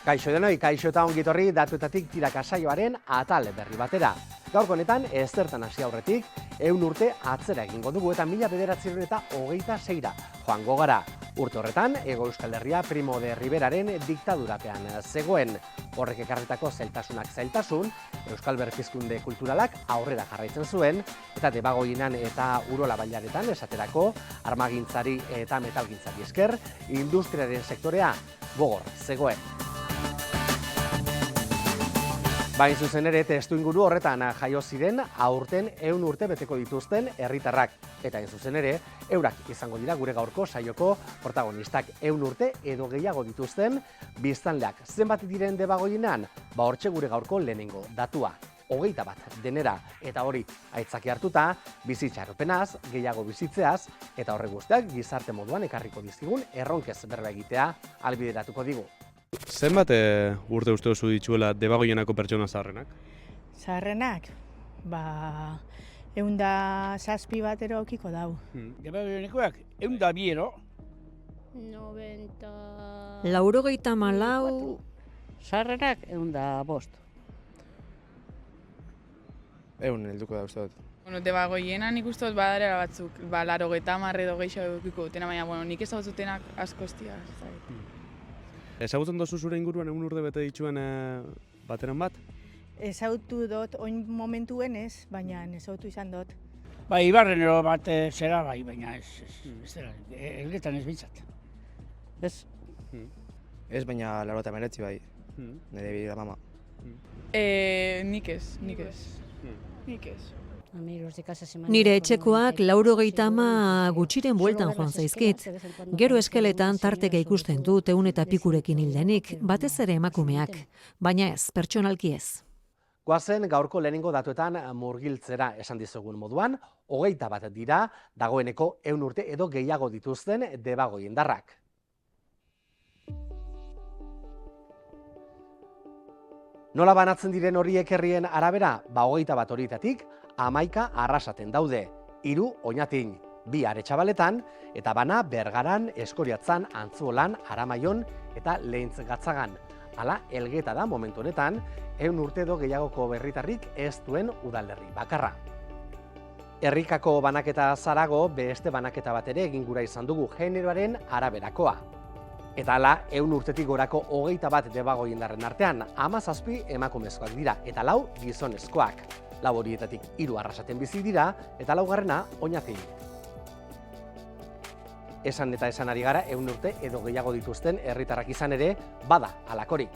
Kaixo denoi, kaixo eta ongitorri datuetatik tiraka saioaren atal berri batera. Gaurko honetan, ezertan hasi aurretik, 100 urte atzera egingo dugu eta 1926ra joango gara. Urte horretan, Hego Euskal Herria Primo de Riveraren diktadurapean zegoen. Horrek ekarritako zailtasun, Euskal Berpizkunde kulturalak aurrera jarraitzen zuen, eta Debagoienan eta Urola Bailaretan esaterako armagintzari eta metalgintzari esker, industriaren sektorea gogor zegoen. Bain zuzen ere, testuinguru horretan jaio ziren aurten 100 urte beteko dituzten herritarrak. Eta hain zuzen ere, eurak izango dira gure gaurko saioko protagonistak 100 urte edo gehiago dituzten biztanleak. Zenbat diren Debagoienan? Hortxe gure gaurko lehenengo datua. 21 denera, eta hori aitzaki hartuta, bizitxaropenaz, gehiago bizitzeaz, eta horre guztiak gizarte moduan ekarriko dizkigun erronkez berba egitea albideratuko digu. Zenbat urte uste duzu dituela Debagoienako pertsona zaharrenak? Zaharrenak? 107 bat eraukiko dau. Debagoienekoak 102 ero. 94. Zaharrenak 105. 100 helduko da uste dut. Debagoienan nik uste dut badarera batzuk, 90 edo gehiago edukiko dutena, baina nik ezagututenak asko estia. Ezagutzen duzu zure inguruan 100 urte bete dituen bateren bat? Ezagutu dut, oin momentuen ez, baina ezagutu izan dut. Bai, Ibarrenero bat zera bai, baina ez dela, elgetan ez bintzat. Ez? Ez, baina 89 bai, nire bidea mama. Nik ez. Nire etxekoak 90 gutxiren bueltan joan zaizkit. Gero eskeletan tarteka ikusten dut 100 eta pikurekin hildenik, batez ere emakumeak. Baina ez, pertsonalki ez. Goazen gaurko lehenengo datuetan murgiltzera esan dizugun moduan, 21 dira dagoeneko 100 urte edo gehiago dituzten Debagoiendarrak. Nola banatzen diren horiek herrien arabera? 21 horietatik 11 arrasaten daude, 3 Oñatin, 2 Aretxabaletan, eta bana Bergaran, Eskoriatzan, Antzuolan, Aramaion eta Lehintz Gatzagan. Hala, Elgeta da momentu honetan, 100 urte edo gehiagoko herritarrik ez duen udalerri bakarra. Herrikako banaketa zarago, beste banaketa bat ere egin gura izan dugu generoaren araberakoa. Eta hala, 100 urtetik gorako 21 Debagoiendarren artean, 17 emakumezkoak dira, eta 4 gizonezkoak. 4 horietatik 3 arrasaten bizi dira, eta 4. Oñatin. Esan eta esan ari gara 100 urte edo gehiago dituzten herritarrak izan ere, bada halakorik.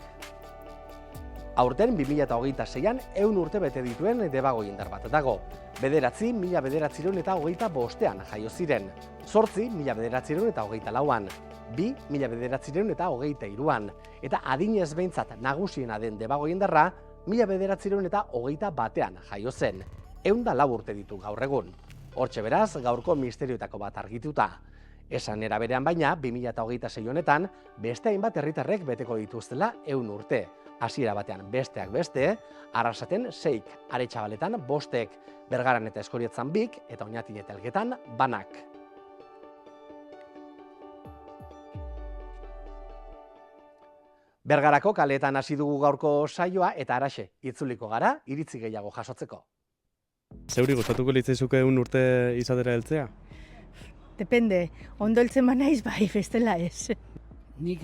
Aurten 2026an 100 urte bete dituen Debagoiendar bat dago. 9 1925an jaio ziren, 8 1924an, 2 1923an, eta adinez behintzat nagusiena den Debagoiendarra 1921an jaio zen. 104 urte ditu gaur egun. Hortxe beraz, gaurko misterioetako bat argituta. Esan era berean baina, 2026 honetan, beste hainbat herritarrek beteko dituztela 100 urte. Hasiera batean besteak beste, Arrasaten 6, Aretxabaletan 5, Bergaran eta Eskoriatzan 2, eta Oñatin eta Elgetan banak. Bergarako kaleetan hasi dugu gaurko saioa eta araxe itzuliko gara iritzi gehiago jasotzeko. Zeuri gustatuko litzaizuke 100 urte izatera heltzea? Depende, ondo heltzen banaiz bai, bestela ez. Nik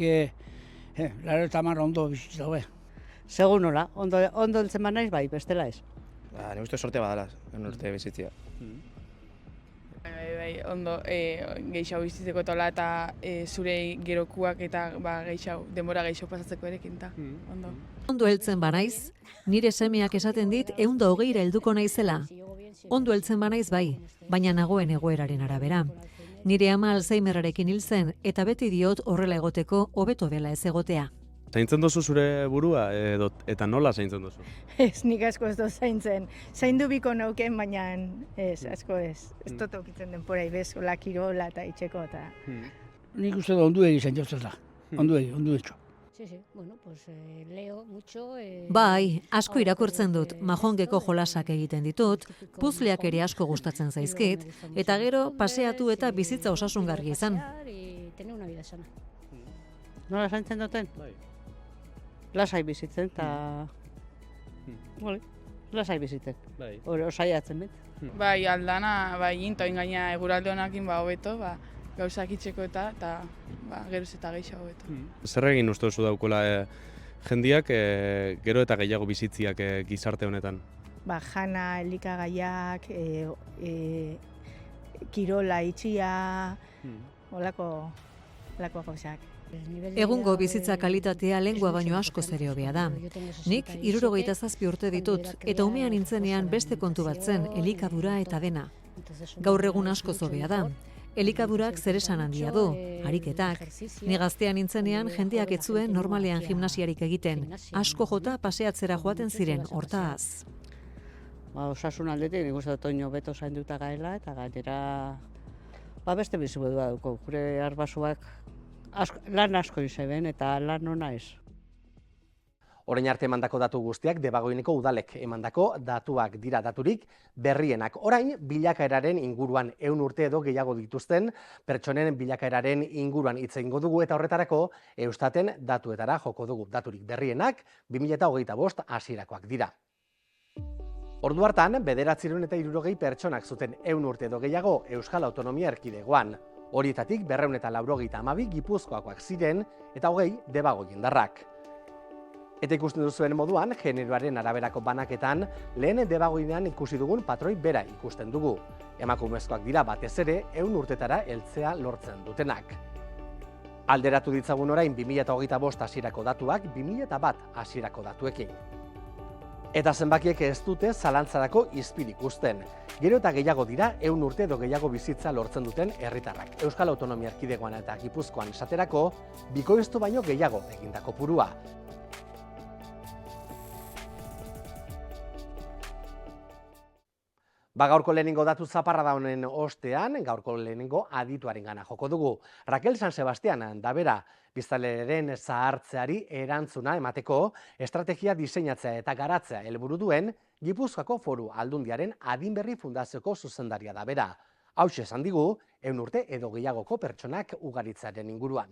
90 ondo bizitza hobe. Segun nola, ondo heltzen banaiz bai, bestela ez. Ni uste sorte badala, 100 urte bizitzia. Bai, ondo gehiago bizitzeko tola eta zure gerokuak eta denbora gehiago pasatzeko erekin eta ondo. Ondo heltzen banaiz, nire semeak esaten dit 120ra helduko naizela. Ondo heltzen banaiz bai, baina nagoen egoeraren arabera. Nire ama Alzheimerarekin hil zen eta beti diot horrela egoteko hobeto dela ez egotea. Zaintzen duzu zure burua eta nola zaintzen duzu? Ez, nik asko ez dut zaintzen. Zaindu biko nauken, baina ez, asko ez. Ez dut aukitzen denporai bez, hola kirola eta itxeko eta... Nik uste da onduegi zaintzen da, onduegi etxo. Leo mucho. Bai, asko irakurtzen dut, mahongeko jolasak egiten ditut, puzleak ere asko gustatzen zaizkit, eta gero paseatu eta bizitza osasungarria izan. Nola zaintzen duten? lasai bizitzen, eta lasai bizitzen. Bai. Hori, osaiatzen bet. Bai, aldana, bai, intoin gaina eguralde honakin hobeto, gauzak itxeko eta geroz eta gehiago hobeto. Zer egin uste duzu daukola jendiak gero eta gehiago bizitziak gizarte honetan? Jana, elikagaiak, kirola itxia, holako gauzak. Egungo bizitza kalitatea lengua baino askoz ere hobea da. Nik 67 urte ditut eta umean nintzenean beste kontu bat zen elikadura eta dena. Gaur egun askoz hobea da. Elikadurak zeresan handia du, ariketak. Ni gaztean nintzenean jendeak ez zuen normalean gimnasiarik egiten. Asko jota paseatzera joaten ziren, hortaz. Osasun aldetik, nik uste dut oino beto zainduta gaela, eta gainera beste bizibu du duko. Gure arbasuak lan asko izeben eta lan ona ez. Orain arte emandako datu guztiak Debagoieneko udalek emandako datuak dira daturik berrienak. Orain bilakaeraren inguruan 100 urte edo gehiago dituzten pertsonen bilakaeraren inguruan hitz egingo dugu eta horretarako Eustaten datuetara joko dugu. Daturik berrienak 2025 hasierakoak dira. Ordu hartan 960 pertsonak zuten 100 urte edo gehiago Euskal Autonomia Erkidegoan. Horietatik 292 Gipuzkoakoak ziren eta 20 Debagoiendarrak. Eta ikusten duzuen moduan, generoaren araberako banaketan, lehen Debagoienean ikusi dugun patroi bera ikusten dugu. Emakumezkoak dira batez ere 100 urtetara heltzea lortzen dutenak. Alderatu ditzagun orain 2025 hasierako datuak 2001 hasierako datuekin. Eta zenbakiek ez dute zalantzarako izpirik uzten. Gero eta gehiago dira 100 urte edo gehiago bizitza lortzen duten herritarrak. Euskal Autonomia Erkidegoan eta Gipuzkoan esaterako, bikoiztu baino gehiago egindako kopurua. Gaurko lehenengo datu zaparrada honen ostean, gaurko lehenengo adituarengana joko dugu. Raquel San Sebastian da bera, biztanleen zahartzeari erantzuna emateko estrategia diseinatzea eta garatzea helburu duen Gipuzkoako Foru Aldundiaren Adinberri Fundazioko zuzendaria da bera. Hauxe esan digu, 100 urte edo gehiagoko pertsonak ugaritzearen inguruan.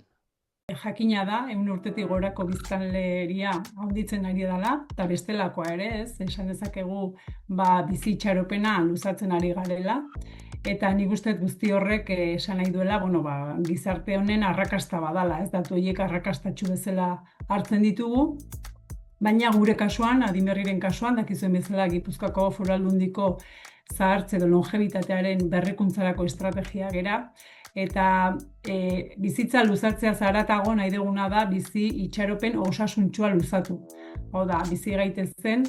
Jakina da, 100 urtetik gorako biztanleria handitzen ari dela, eta bestelakoa ere, ez? Esan dezakegu bizi itxaropena luzatzen ari garela. Eta nik uste guzti horrek esan nahi duela, gizarte honen arrakasta badala, ez? Datu horiek arrakastatxu bezala hartzen ditugu. Baina gure kasuan, adinberriren kasuan, dakizuen bezala Gipuzkoako Foru Aldundiko zahartze edo longevitatearen berrikuntzarako estrategia gera. Eta bizitza luzatzea zaratago nahi duguna da bizi itxaropen osasuntxua luzatu. Hau da, bizi gaitezen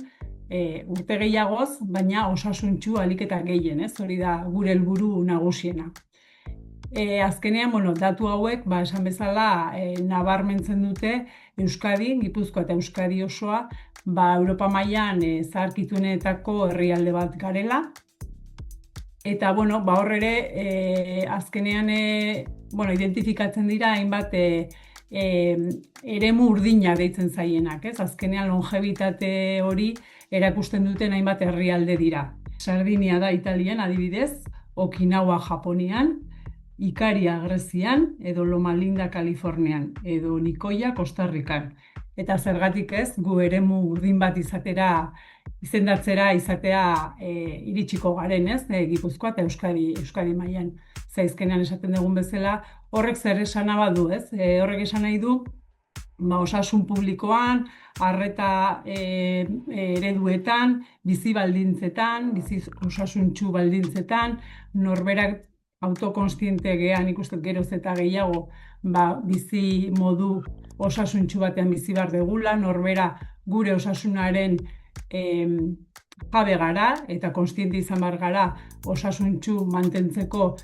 urte gehiagoz, baina osasuntxu ahalik eta gehien, ez? Hori da gure helburu nagusiena. Azkenean, datu hauek, esan bezala, nabarmentzen dute Euskadi, Gipuzkoa eta Euskadi osoa, Europa mailan zaharkituenetako herrialde bat garela. Eta, hor ere, azkenean, identifikatzen dira, hainbat eremu urdina deitzen zaienak, ez? Azkenean, longebitate hori erakusten duten hainbat herrialde dira. Sardinia da Italian, adibidez, Okinawa Japonian, Ikaria Grezian, edo Loma Linda Kalifornian, edo Nicoya Costa Rican. Eta zergatik ez, gu eremu urdin bat izendatzera iritsiko garen, ez? Gipuzkoa eta Euskadi mailan. Zaizkenean esaten dugun bezala, horrek zer esana badu, ez? Horrek esan nahi du, osasun publikoan, arreta ereduetan, bizi baldintzetan, bizi osasuntsu baldintzetan, norberak autokonstiente gean ikusten geroz eta gehiago bizi modu osasuntsu batean bizi behar degula, norbera gure osasunaren jabe gara eta konstiente izan behar gara osasuntsu mantentzeko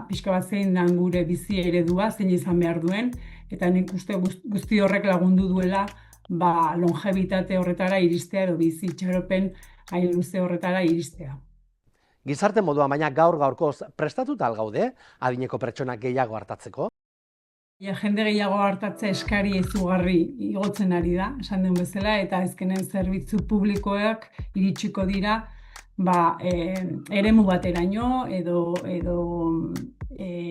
pixka bat zein dan gure bizi eredua, zein izan behar duen, eta nik uste guzti horrek lagundu duela longebitate horretara iristea edo bizi itxaropen hain luze horretara iristea. Gizarte moduan baina gaur-gaurkoz prestatuta algaude, adineko pertsonak gehiago hartatzeko? Jende gehiago hartatze eskari izugarri igotzen ari da, esan den bezala, eta azkenen zerbitzu publikoak iritsiko dira eremu bateraino edo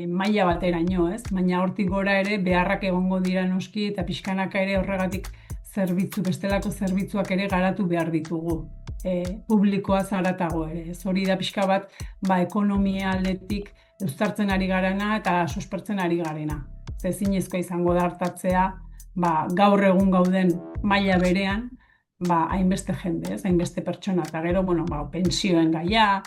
maila bateraino, ez? Baina hortik gora ere beharrak egongo dira noski eta pixkanaka ere horregatik bestelako zerbitzuak ere garatu behar ditugu. Publikoaz haratago ere. Hori da pixka bat, ekonomia aldetik uztartzen ari garena eta suspertzen ari garena. Ezinezkoa izango da hartatzea, gaur egun gauden maila berean, hainbeste jende, hainbeste pertsona, eta gero, pensioen gaia,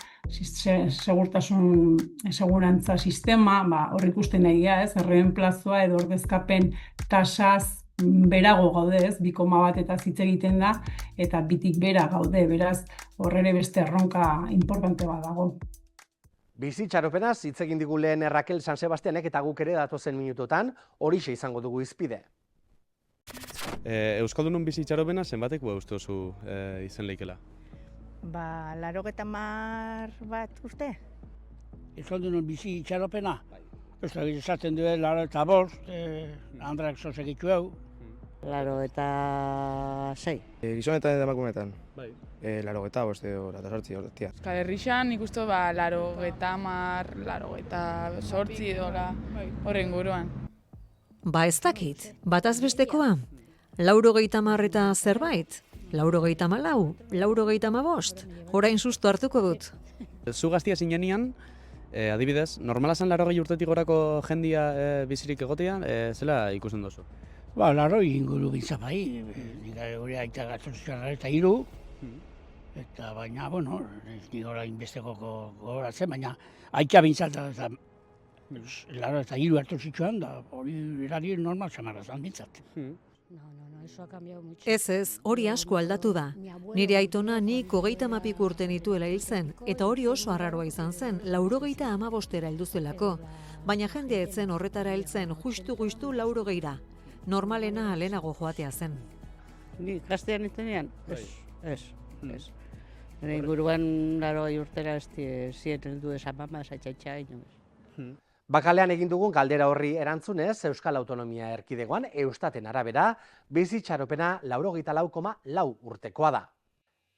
segurantza sistema, hor ikusten egia, erreenplazoa edo ordezkapen tasaz berago gaude, 2,1 eta hitz egiten da, eta 2tik bera gaude, beraz, horrere beste erronka importante bat dago. Bizitxaropenaz hitz egin digu lehen Rakel San Sebastianek eta guk ere datozen minutotan horixe izango dugu hizpide. Euskaldunon bizitxaropena zenbatek uste duzu izen leikela? 80 bat uste? Euskaldunon bizitxaropena? Esaten duen 85, Andrak sosek itxu hau. 86. Gizonetan eta emakumeetan. 85 edo 88 horretia. Euskal Herrixan nik uste 90, 88 edo horren guruan. Ez dakit, bataz bestekoa? 90 eta zerbait? 94, 95, orain susto hartuko dut. Zu gaztia zinenean, adibidez, normala zen 80 urtetik gorako jendia bizirik egotea, zela ikusten duzu? 80 inguru bintzat bai, hori aita gatzontzioan eta 3, eta baina, nik orain besteko gogoratzen, baina aita bintzat eta 3 hartu zituen, da hori erari normal zamarrazan bintzat. Ez, hori asko aldatu da. Nire aitona nik 30 urte nituela hil zen, eta hori oso arraroa izan zen, 95 heldu zelako. Baina jendea etzen horretara heltzen justu 90. Normalena lehenago joatea zen. Ni gaztean itenean? Ez. Nire inguruan 80 urtera zien heldu esan mama, zaitxaitxa, ino. Bakalean egin dugun galdera horri erantzunez, Euskal Autonomia Erkidegoan Eustaten arabera, bizitxaropena 84,4 urtekoa da.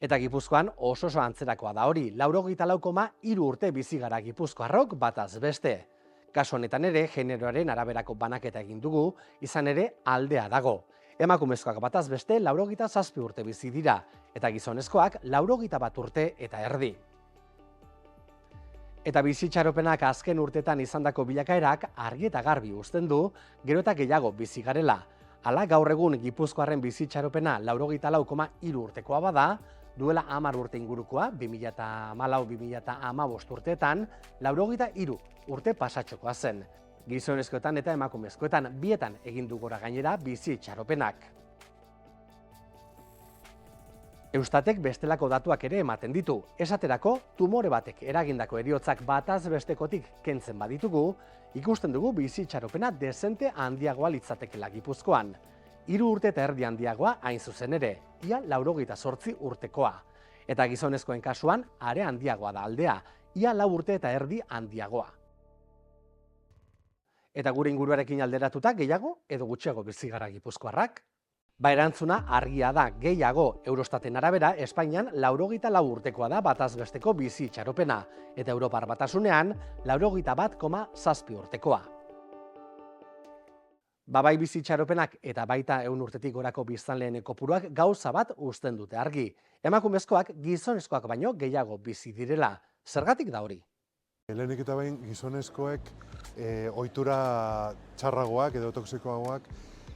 Eta Gipuzkoan oso antzerakoa da hori, 84,3 urte bizi gara gipuzkoarrok bataz beste. Kasu honetan ere, generoaren araberako banaketa egin dugu, izan ere aldea dago. Emakumezkoak bataz beste 87 urte bizi dira, eta gizonezkoak 81 urte eta erdi. Eta bizitxaropenak azken urtetan izandako bilakaerak argi eta garbi uzten du, gero eta gehiago bizi garela. Hala gaur egun Gipuzkoarren bizitxaropena 84,3 urtekoa bada, duela 10 urte ingurukoa, 2014-2015 urteetan, 83 urte pasatxokoa zen. Gizonezkoetan eta emakumezkoetan bietan egin du gora gainera bizitxaropenak. Eustatek bestelako datuak ere ematen ditu. Esaterako, tumore batek eragindako heriotzak bataz bestekotik kentzen baditugu, ikusten dugu bizitxaropena dezente handiagoa litzatekela Gipuzkoan. 3 urte eta erdi handiagoa hain zuzen ere, ia 88 urtekoa. Eta gizonezkoen kasuan, are handiagoa da aldea, ia 4 urte eta erdi handiagoa. Eta gure inguruarekin alderatuta gehiago edo gutxiago bizi gara Gipuzkoarrak? Erantzuna argia da, gehiago Eurostaten arabera, Espainian 84 urtekoa da bataz besteko bizitxaropena, eta Europar Batasunean 81,7 urtekoa. Bai bizitxaropenak eta baita 100 urtetik gorako biztanleen kopuruak gauza bat uzten dute argi. Emakumezkoak gizonezkoak baino gehiago bizi direla. Zergatik da hori? Lehenik eta behin gizonezkoek ohitura txarragoak edo toxikoagoak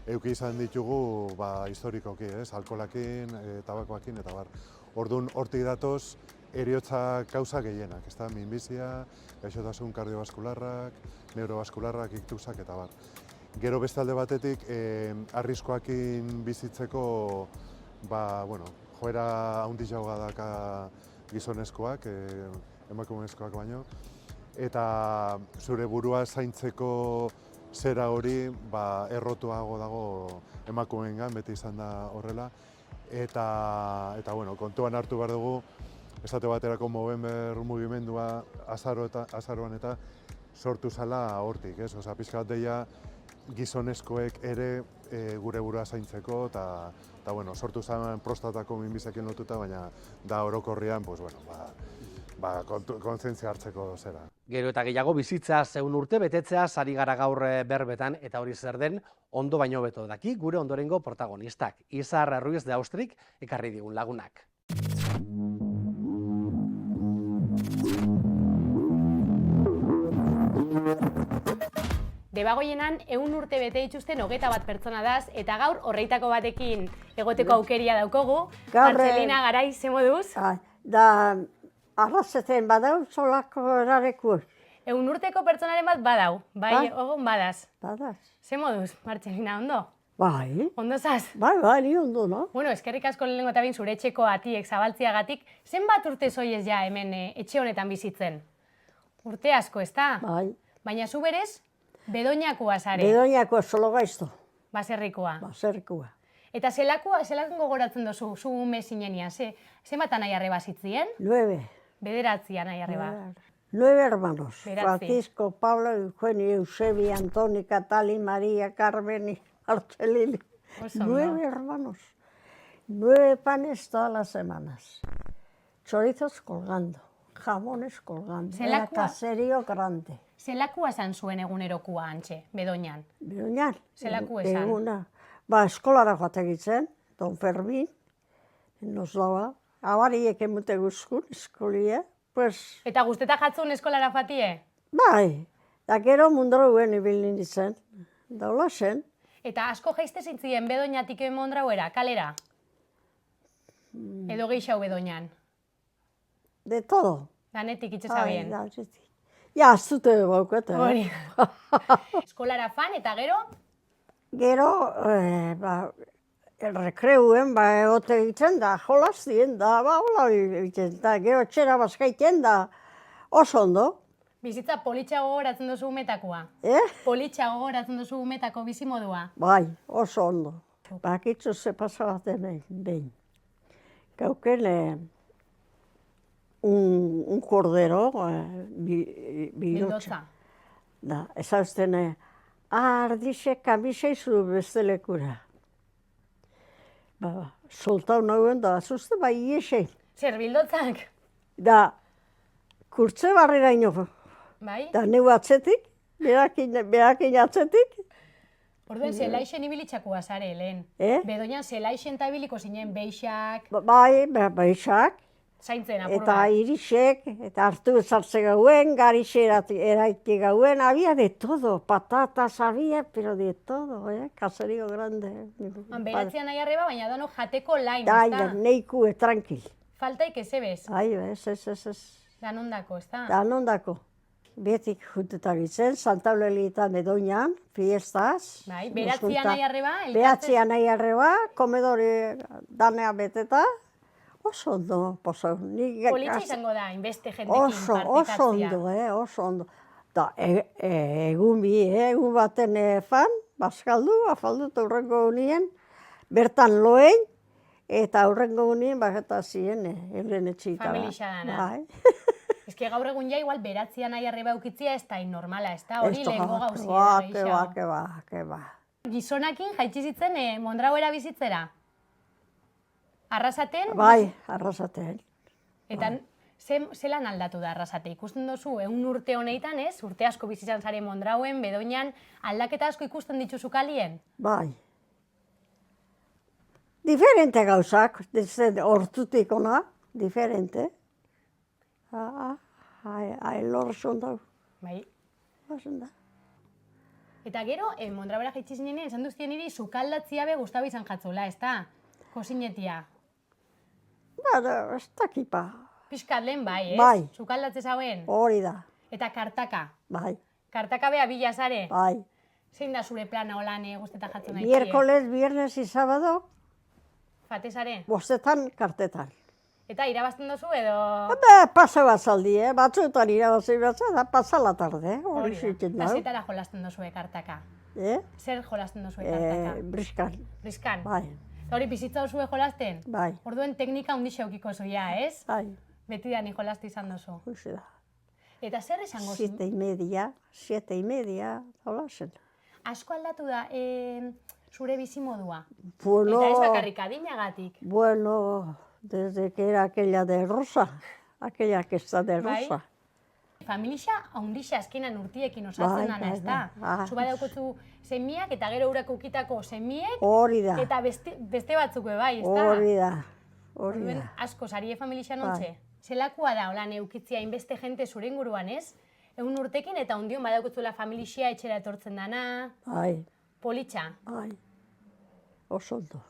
euki izan ditugu historikoki, alkoholakin, tabakoakin eta bar. Orduan hortik datoz heriotza kausa gehienak, minbizia, gaixotasun kardiobaskularrak, neurobaskularrak, iktusak eta bar. Gero beste alde batetik, arriskoakin bizitzeko joera handiagoa daka gizonezkoak, emakumezkoak baino, eta zure burua zaintzeko zera hori errotuago dago emakumeengan, beti izan da horrela. Eta kontuan hartu behar dugu, esate baterako Movember mugimendua azaroan eta sortu zala hortik. Pixka bat deia gizonezkoek ere gure burua zaintzeko, eta sortu zen prostatako minbizekin lotuta, baina da orokorrian kontzientzia hartzeko zera. Gero eta gehiago bizitza 100 urte betetzea ari gara gaur berbetan, eta hori zer den ondo baino beto daki gure ondorengo protagonistak. Izar Ruiz de Austrik ekarri digun lagunak. Debagoienan 100 urte bete dituzten 21 pertsona daz, eta gaur horreitako batekin egoteko aukeria daukogu. Marcelina Garai, ze moduz? Da, arrazeten badau, solako erareku. 100 urteko pertsonaren bat badau, bai, ogon badaz. Badaz. Ze moduz, Marcelina, ondo? Bai. Ondo zaz? Bai, ni ondo, no? Bueno, eskerrik asko lehenengo eta bain zure etxeko atiek zabaltziagatik, zenbat urte zoiez ja hemen etxe honetan bizitzen? Urte asko, ezta? Bai. Baina zu berez, Bedoñakoa zare? Bedoñakoa solo gaizto. Baserrikoa? Baserrikoa. Eta zelakoa gogoratzen duzu, zu ume zinenia, zenbat anai arreba zitzien? 9. Bederatzi anai arreba. 9 hermanos. Beratzi. Francisco, Pablo, Eugenio, Eusebia, Antónica, Tali, María, Carmen, Marcelini. 9 hermanos. 9 panes todas las semanas. Chorizos colgando, jamones colgando. Era caserío grande. Zelakua esan zuen egunerokua antxe, Bedoñan? Bedoñan? Zelakua esan? Eguna. Eskolara joategitzen, Don Fermin, nos daba. Abariek emute guzkun, eskolia. Eta guzteta jatzun eskolara fatie? Bai, da gero mundrauen ibilin ditzen, daula zen. Eta asko jaizte zintzien Bedoñatik Mondrauera, kalera? Edo geixau Bedoñan? De todo. Danetik itxezabien? Ja, aztute baukete. Hori. Eskolara fan eta gero? Gero, errekreuen, egote egiten da, jolaztien da, hola egiten da, gero txera bazkaiten da, oso ondo. Bizitza politxa gogoratzen duzu umetakoa? Politxa gogoratzen duzu umetako bizimodua? Bai, oso ondo. Bakitzu ze pasabaten behin. Gauken un cordero, Bildotza. Da, ezauzten, ardixe kamiseizu beste lekura. Soltau nahuen da, azuzte bai iese. Zer, bildotzak? Da, kurtze barrera ino. Bai? Da, neu atzetik, berakin atzetik. Orduen, zelaixen ibilitxakua zare, lehen. Bedoñan, zelaixen eta ibiliko zinen beixak. Bai, beixak. Zaintzen apur Eta irixek, eta hartu ezartze gauen, garixe eraiki gauen, había de todo, patatas había, pero de todo, caserío grande. Beratzean nahi arreba, baina dano jateko lain, ezta? ezta? Neiku, tranquil. Faltaik ezebez? Ai, ez. Danondako, ezta? Danondako. Betik jutetak izen, Santauleli eta Bedoñan, fiestaz. Bai, beratzean nahi arreba? Beratzean nahi arreba, komedori danea beteta. Oso ondo, poso. Politxa izango da, inbeste jendekin partekatzea. Oso ondo. Da, egun baten fan, bazkaldu, afaldu eta hurrengo unien, bertan loein, eta hurrengo unien baketa ziren, euren etxita. Familixa dana. Ez que gaur egun ja, igual, beratzean nahi arreba eukitzia ez da normala, ez da? Hori lehenko gauzia. Keba. Gizonakin jaitsi zitzen Mondrauera bizitzera? Arrasaten? Bai, Arrasaten. Eta zelan aldatu da Arrasate? Ikusten duzu, 100 urte honeitan, ez? Urte asko bizitzan zare Mondrauen, Bedoñan, aldaketa asko ikusten dituzu kalien? Bai. Diferente gauzak, hortutik ona, diferente. Lorson da. Bai. Lorson da. Eta gero, Mondrauera jaitsi zinen, esan duztien niri, sukaldatzia be guztabi izan jatzola, ez da? Kosinetia. Ez dakipa. Piskat lehen bai, ez? Bai. Sukaldatze zauen? Hori da. Eta kartaka? Bai. Kartaka bea bila zare? Bai. Zein da zure plana holan guztetan jatzen nahi? Miércoles, viernes y sábado. Fate zare? Bostetan, kartetan. Eta irabazten duzu edo? Pasa bazaldi, batzuetan irabazi da, pasa la tarde. Hori zitzen da. Zetara jolasten duzu kartaka? Zer jolasten duzu kartaka? Briskan. Briskan? Bai. Hori bizitza duzu jolasten? Bai. Orduen teknika hundixeukiko eukiko zuia, ez? Bai. Beti da ni jolazti izan duzu. Huxe da. Eta zer esango zu? 7:30, hola zen. Asko aldatu da zure bizimodua? Bueno. Eta ez bakarrik adinagatik? Bueno, desde que era aquella de Rosa, aquella que está de Rosa. Familia haundixa azkenan urtiekin osatzen dana, ez da? Zu badaukotzu semiak eta gero urak ukitako semiek Hori da. eta beste batzuk bai, ez da? Hori da. Orduen, asko, sarie familia nontxe? Zelakoa da, hola, neukitzia inbeste jente zure inguruan, ez? 100 urtekin eta ondion badaukotzula familia etxera etortzen dana. Bai. Politxa? Bai. Oso ondo.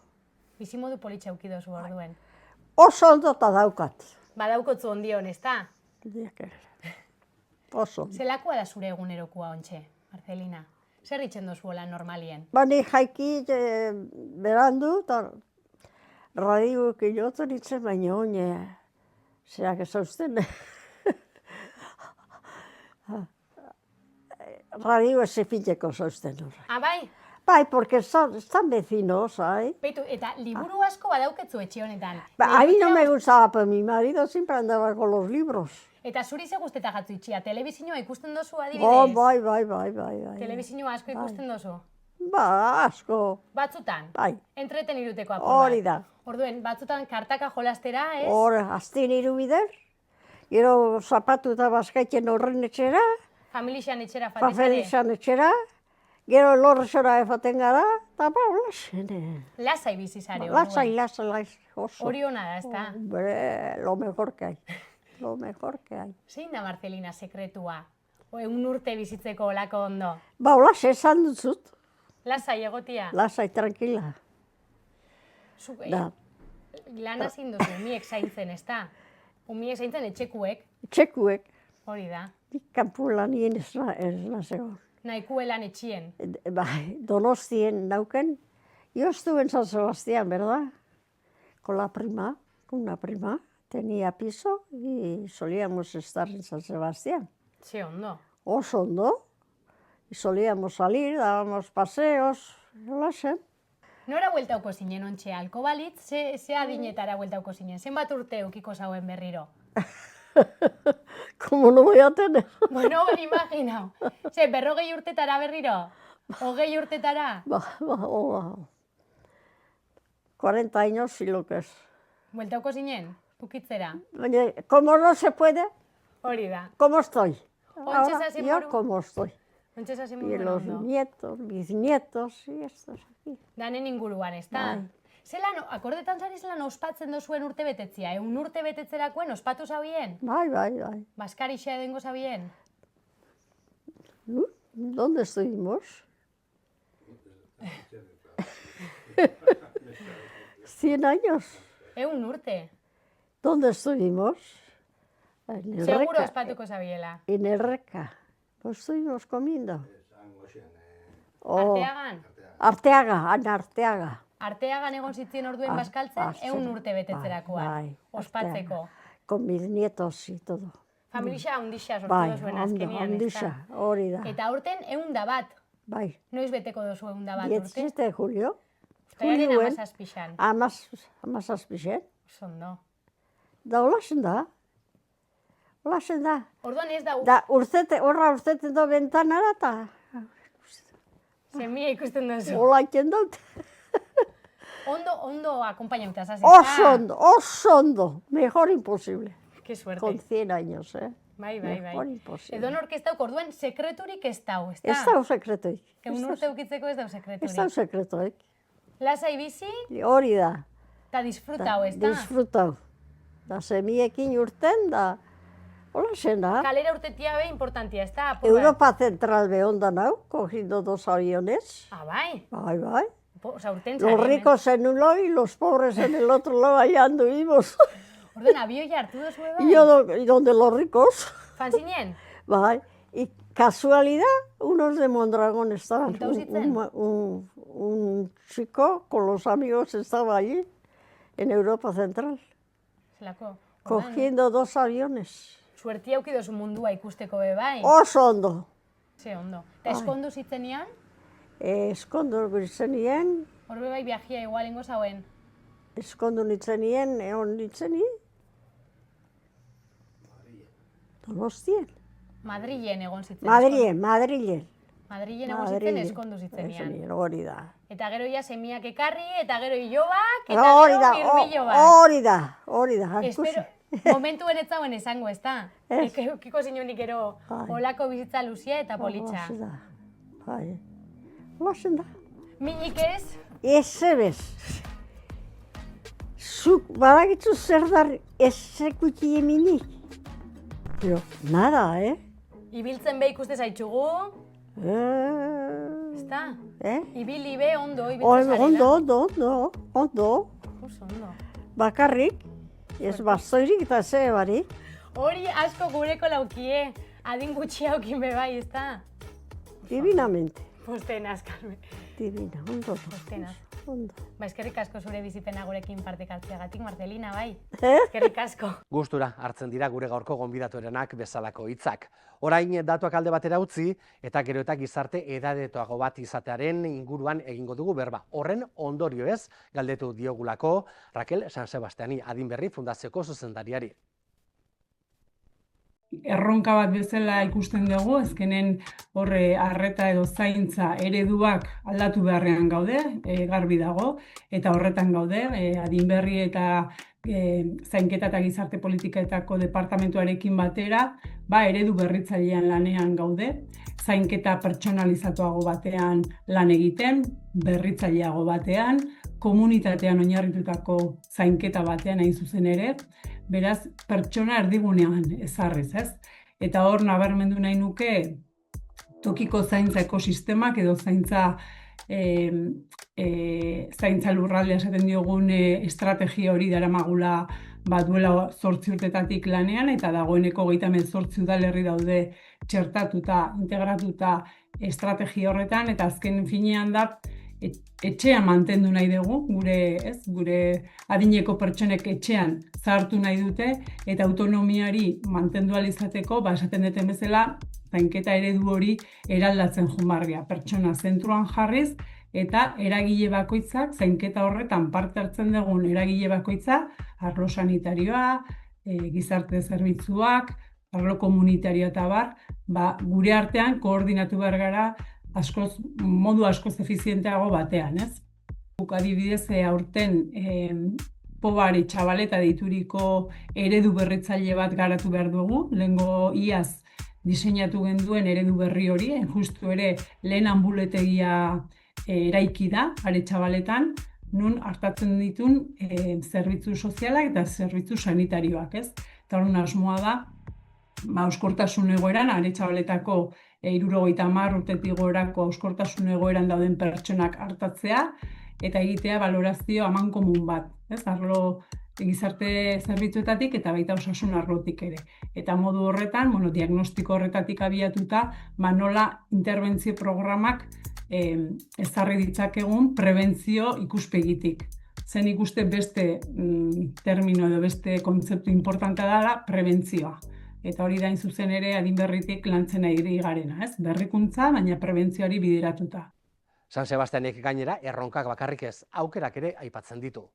Bizimodu politxa ukidozu orduen. Oso ondo eta daukat. Badaukotzu ondion, ez da? Oso. Zelakoa da zure egunerokua ontxe, Marcelina? Zer itxen dozu hola normalien? Ni jaiki berandu eta radioak inotzen itzen, baina oine, zerak ezauzten. Radio ezepiteko zauzten hor. Ah, bai? Bai, porque están vecinos, ¿sabes? Beitu, eta liburu asko badauketzu etxe honetan. A mí no me gustaba, pero mi marido siempre andaba con los libros. Eta zuri ze guzteta gatzu itxia, telebizinoa ikusten dozu adibidez? Bai. Telebizinoa asko ikusten dozu? Ba, asko. Batzutan? Bai. Entreten iruteko apur bat. Hori da. Orduen, batzutan kartaka jolastera, ez? Hor, azten irubider, gero zapatu eta bazkaiten horren etxera, Familixan etxera fatizare? Familixan etxera, gero lorrezora efaten gara, eta ba, lasen. Lasai bizizare orduen? Lasai, oso. Hori hona da, ez da? Hombre, lo mejor que hay. Lo mejor que hay. Zein da, Marcelina, sekretua? 100 urte bizitzeko olako ondo? Ba, hola, esan duzut. Lasai egotia? Lasai, tranquila. Zuk, lan hazin duzu, umiek zaintzen, ez da? Umiek zaintzen etxekuek? Etxekuek. Hori da. Kanpo lanien ez nazegoen. Nahikuelan etxien? Bai, Donostien nauken. Yo estuve en San Sebastián, ¿verdad? Con la prima, con una prima. Tenía piso y solíamos estar en San Sebastián. Sí, ondo. Oso ondo. Y solíamos salir, dábamos paseos, lasen. Nora bueltauko zinen ontxe, alko balitz, ze adinetara bueltauko zinen? Zenbat urte eukiko zauen berriro? ¿Cómo no voy a tener? Bueno, imaginau. Ze, 40 urtetara berriro? 20 urtetara? Ba, 40 años sí lo que es. Bueltauko zinen? Ukitzera? Oye, ¿cómo no se puede? Hori da. ¿Cómo estoy? Ontxe zazin Yo cómo estoy. Ontxe zazin Y los nietos, bisnietos, y estos aquí. Danen inguruan, ez da? Zelan, akordetan zari zelan ospatzen dozuen urte betetzia? 100 urte betetzerakoen ospatu zabien? Bai. Baskarixa edengo zabien? ¿Dónde estuvimos? 100 años. 100 urte. ¿Dónde estuvimos? Seguro ospatuko zabiela. En el Reca. Lo estuvimos comiendo. Arteagan? Arteaga. Arteagan egon zitzien orduen baskaltzen, 100 urte betetzerakoan. Ospatzeko. Con mis nietos y todo. Familia handixa sortu dozuen azkenian, ez da? Hori da. Eta aurten 101. Bai. Noiz beteko dozu 101 urte? 17 de julio. Uztailaren 17an. 17an. Zondo. Da holasen da. Orduan ez da... Da horra urteten da bentanara eta... Zemia ikusten dozu. Hola iten dut. Ondo akompainauta zazita. Oso ondo. Mejor imposible. Qué suerte. Con 100 años, Bai. Mejor imposible. Edo nork ez dauk, orduan sekreturik ez dau, ez da? Ez dau sekretuik. 100 urte ukitzeko ez dau sekreturik. Ez dau sekretuik. Lasai bizi? Hori da. Eta disfrutau, ez da? Disfrutau. Da semiekin urten, da... Hola zena. Kalera urtetia be importantia, ez da? Europa Central be ondan hau, cogiendo 2 aviones. Ah, bai? Bai. Osa, urten Los ricos en un lado y los pobres en el otro lado, allá anduvimos. Orduan, abioia hartu dozu bai? Y donde los ricos. Fanzinen? Bai. Y casualidad, unos de Mondragón estaban. Un chico con los amigos estaba allí, en Europa Central. Zelako? Cogiendo 2 aviones. Suertia auki dozu mundua ikusteko be bai? Oso ondo. Ze ondo. Eta eskondu zitzenean? Eskondu nitzenien. Horbe bai viajia igualengo zauen? Eskondu nitzenien, egon nitzeni. Donostien. Madrilen egon zitzen. Madrilen. Madrilen egon zitzen eskondu zitzenean. Hori da. Eta gero ja semiak ekarri, eta gero ilobak, eta gero birbilobak. Hori da. Momentuen ez zauen esango, ez da? Ekiko zinunik gero olako bizitza luzia eta politxa. Holaxe da, bai. Holaxe da. Minik ez? Ez ebez. Zuk badakitzu zer dar ezekuti eminik. Pero, nada, Ibiltzen be ikuste zaitxugu? Ez da? Ibili be ondo, ibiltzen zarela? Ondo. Ondo. Bakarrik, ez bastoirik eta ze bari. Hori asko gureko laukie, adin gutxi haukin be bai, ez da? Divinamente. Postenaz, Carmen. Divina, ondo. Postenaz. Ondo. Ba, eskerrik asko zure bizipena gurekin partekatzeagatik, Marcelina, bai? Eskerrik asko. Gustura hartzen dira gure gaurko gonbidatuerenak bezalako hitzak. Orain datuak alde batera utzi eta gero eta gizarte edadetoago bat izatearen inguruan egingo dugu berba. Horren ondorio ez, galdetu diogulako Raquel San Sebastiani Adinberri Fundazioko zuzendariari. Erronka bat bezala ikusten dugu, azkenen horre arreta edo zaintza ereduak aldatu beharrean gaude, garbi dago, eta horretan gaude, Adinberri eta zainketa eta gizarte politikaetako departamentuarekin batera, eredu berritzailean lanean gaude, zainketa pertsonalizatuago batean lan egiten, berritzaileago batean, komunitatean oinarritutako zainketa batean hain zuzen ere, beraz, pertsona erdigunean ezarriz, ez? Eta hor nabarmendu nahi nuke tokiko zaintza ekosistemak edo zaintza lurraldea esaten diogun estrategia hori daramagula duela 8 urtetatik lanean, eta dagoeneko 38 udalerri daude txertatuta, integratuta estrategia horretan, eta azken finean da etxean mantendu nahi dugu, gure adineko pertsonek etxean zahartu nahi dute, eta autonomiari mantendu ahal izateko, esaten duten bezala, zainketa eredu hori eraldatzen junbarria, pertsona zentruan jarriz, eta eragile bakoitzak, zainketa horretan parte hartzen dugun eragile bakoitza, arlo sanitarioa, gizarte zerbitzuak, arlo komunitarioa eta bar, gure artean koordinatu behar gara modu askoz efizienteago batean, ez? Guk adibidez aurten Pobari Txabaleta deituriko eredu berritzaile bat garatu behar dugu, lehengo iaz diseinatu genduen eredu berri hori, justu ere lehen anbuletegia eraiki da, Are Txabaletan, nun hartatzen ditun zerbitzu sozialak eta zerbitzu sanitarioak, ez? Eta horren asmoa da, hauskortasun egoeran, Are Txabaletako 70 urtetik gorako hauskortasun egoeran dauden pertsonak hartatzea eta egitea balorazio amankomun bat, ez? Arlo gizarte zerbitzuetatik eta baita osasun arlotik ere. Eta modu horretan, diagnostiko horretatik abiatuta, nola interbentzio programak ezarri ditzakegun prebentzio ikuspegitik. Zen ikuste beste termino edo beste kontzeptu importantea dela prebentzioa. Eta hori da zuzen ere Adinberritik lantzen ari garena, ez? Berrikuntza, baina prebentzioari bideratuta. San Sebastianek gainera erronkak bakarrik ez, aukerak ere aipatzen ditu.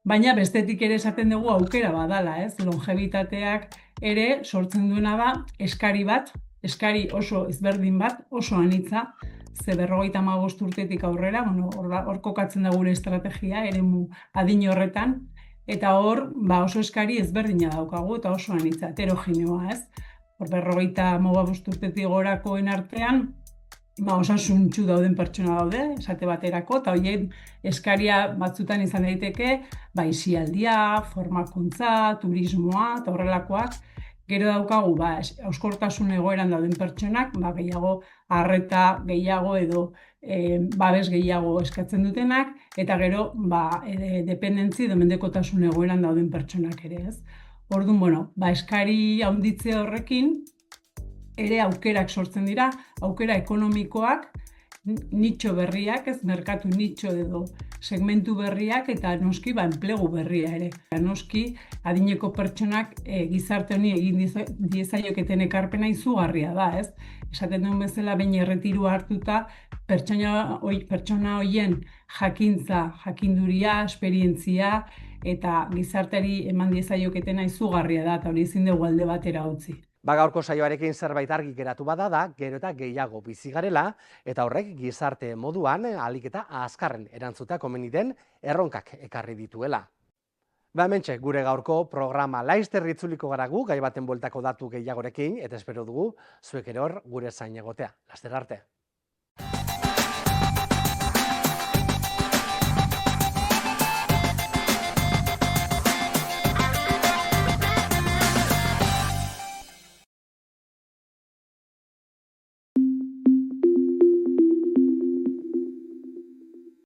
Baina bestetik ere esaten dugu aukera badala, ez? Longevitateak ere sortzen duena da eskari bat, eskari oso ezberdin bat, oso anitza, ze 55 urtetik aurrera, hor kokatzen da gure estrategia, eremu adin horretan, eta hor oso eskari ezberdina daukagu eta oso anitza, heterogeneoa, ez? Hor 55 urtetik gorakoen artean, osasuntsu dauden pertsona daude, esate baterako, eta horien eskaria batzutan izan daiteke, isialdia, formakuntza, turismoa, eta horrelakoak. Gero daukagu, hauskortasun egoeran dauden pertsonak, gehiago arreta gehiago edo babes gehiago eskatzen dutenak, eta gero dependentzi edo mendekotasun egoeran dauden pertsonak ere, ez? Orduan, eskari handitze horrekin, ere aukerak sortzen dira, aukera ekonomikoak, nitxo berriak, ez merkatu nitxo edo segmentu berriak, eta noski enplegu berria ere. Noski adineko pertsonak gizarte honi egin diezaioketen ekarpena izugarria da, ez? Esaten duen bezala behin erretirua hartuta, pertsona horien jakintza, jakinduria, esperientzia, eta gizarteari eman diezaioketena izugarria da, eta hori ezin dugu alde batera utzi. Gaurko saioarekin zerbait argi geratu bada da, gero eta gehiago bizi garela, eta horrek gizarte moduan ahalik eta azkarren erantzutea komeni den erronkak ekarri dituela. Hementxe, gure gaurko programa laizter itzuliko gara gu, gai baten bueltako datu gehiagorekin, eta espero dugu zuek ere hor gure zain egotea. Laster arte.